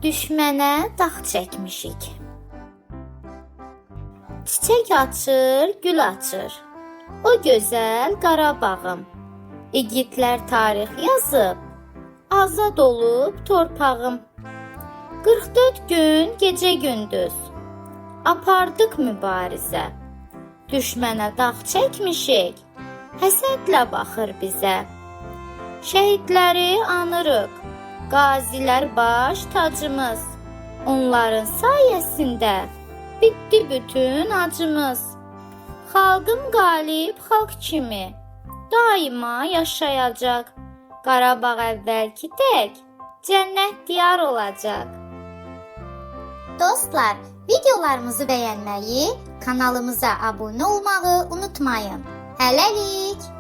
düşmənə dağ çəkmişik. Çiçək açır, gül açır. O gözəl Qarabağım. İgidlər tarix yazıb, azad olub torpağım. 44 gün gecə gündüz apardıq mübarizə. Düşmənə dağ çəkmişik, həsədlə baxır bizə. Şəhidləri anırıq, qazilər baş tacımız. Onların sayəsində bitdi bütün acımız. Xalqım qalib xalq kimi daima yaşayacaq. Qarabağ əvvəlki tək cənnət diyar olacaq. Dostlar, videolarımızı bəyənməyi, kanalımıza abunə olmağı unutmayın. Hələlik!